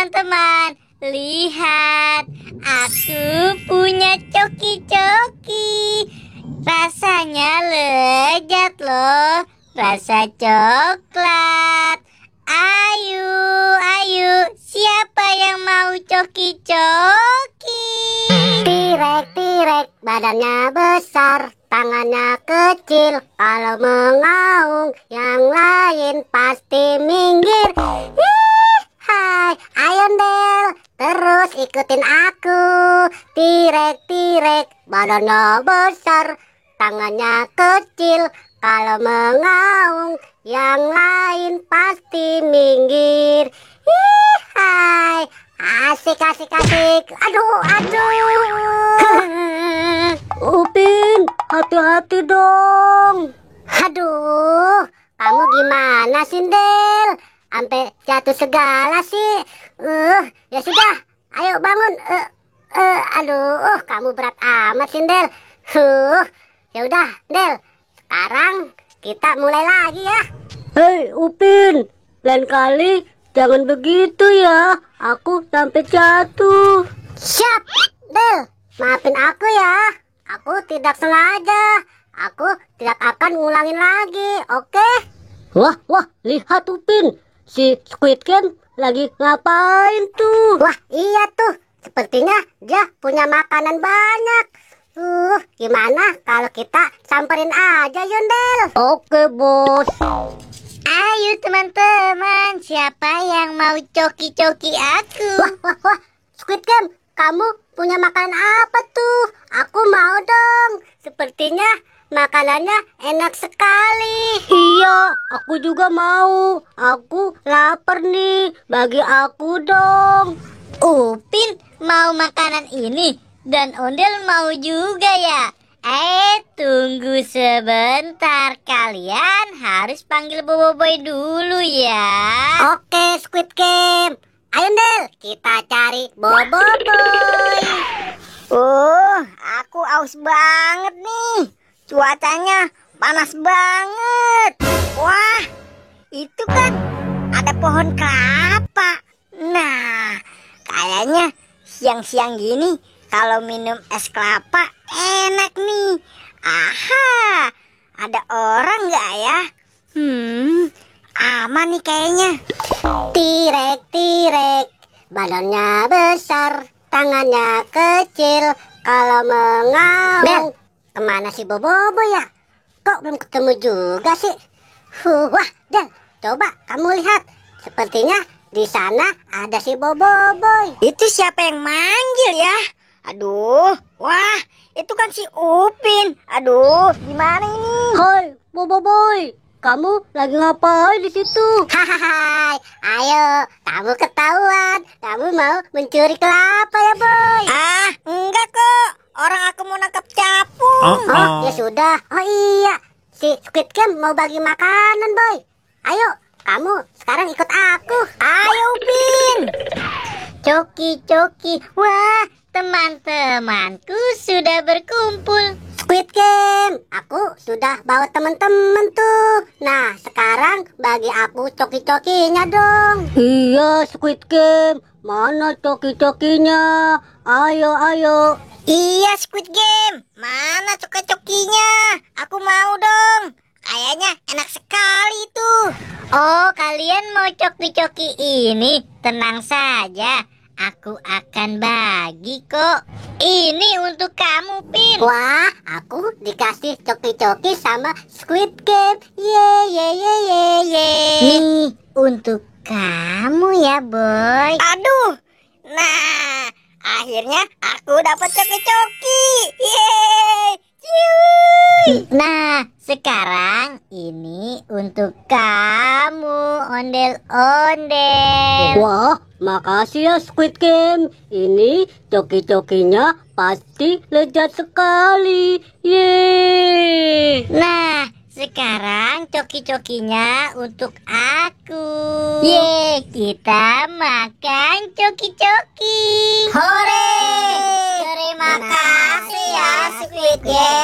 teman-teman, lihat, aku punya coki-coki. Rasanya lezat loh, rasa coklat. Ayo, ayo, siapa yang mau coki-coki? Tirek-tirek, badannya besar, tangannya kecil. Kalau mengaung, yang lain pasti minggir. Hai, ayo Del, terus ikutin aku. Tirek-tirek, badannya besar, tangannya kecil. Kalau mengaung, yang lain pasti minggir. Hai, asik. Aduh. Upin, hati-hati dong. Aduh, kamu gimana sih, Del? Sampai jatuh segala sih. Ya sudah, ayo bangun. Aduh, kamu berat amat sih, Del. Ya udah, Del. Sekarang kita mulai lagi ya. Hei, Upin, lain kali jangan begitu ya. Aku sampai jatuh. Siap, Del. Maafin aku ya. Aku tidak sengaja. Aku tidak akan ngulangin lagi, oke? Wah, lihat Upin. Si Squid Game lagi ngapain tuh? Wah, iya tuh. Sepertinya dia punya makanan banyak. Gimana kalau kita samperin aja, Yundel? Oke, bos. Ayo teman-teman, siapa yang mau coki-coki aku? Wah, Squid Game, kamu punya makanan apa tuh? Aku mau dong. Sepertinya makanannya enak sekali. Iya, aku juga mau. Aku lapar nih. Bagi aku dong. Upin mau makanan ini dan Ondel mau juga ya. Tunggu sebentar, kalian harus panggil Boboiboy dulu ya. Oke, Squid Game. Ayo Del, kita cari Boboiboy. Aku aus banget nih. Cuacanya panas banget. Wah, itu kan ada pohon kelapa. Nah, kayaknya siang-siang gini kalau minum es kelapa enak nih. Aha, ada orang nggak ya? Aman nih kayaknya. Tirek-tirek, badannya besar, tangannya kecil. Kalau mengaung. Del, kemana si Boboiboy ya? Kok belum ketemu juga sih? Wah, Del, coba kamu lihat. Sepertinya di sana ada si Boboiboy. Itu siapa yang manggil ya? Aduh, wah, itu kan si Upin. Aduh, gimana ini? Hai, Boboiboy, kamu lagi ngapain di situ? Hahaha, ayo, kamu ketahuan. Kamu mau mencuri kelapa ya, Boy? Enggak kok. Orang aku mau nangkap capung. Oh, ya sudah. Oh iya, si Squid Game mau bagi makanan, Boy. Ayo, kamu sekarang ikut aku. Ayo, Upin. Coki-coki. Wah, teman-temanku sudah berkumpul. Squid Game, aku sudah bawa teman-teman tuh. Nah, sekarang bagi aku coki-cokinya dong. Iya, Squid Game. Mana coki-cokinya? Ayo. Iya, Squid Game. Mana coki-cokinya? Aku mau dong. Kayaknya enak sekali tuh. Oh, kalian mau coki-coki ini? Tenang saja. Aku akan bagi kok. Ini untuk kamu, Pin. Wah, aku dikasih coki-coki sama Squid Game. Ye. Nih, untuk kamu ya, Boy. Aduh. Nah, akhirnya aku dapat coki-coki. Yeay. Nah, sekarang ini untuk kamu, ondel-ondel. Wah, makasih ya Squid Game. Ini coki-cokinya pasti lezat sekali. Yeay. Nah, sekarang coki-cokinya untuk aku. Yeay, kita makan coki-coki. Hore! Terima kasih ya Squid Game.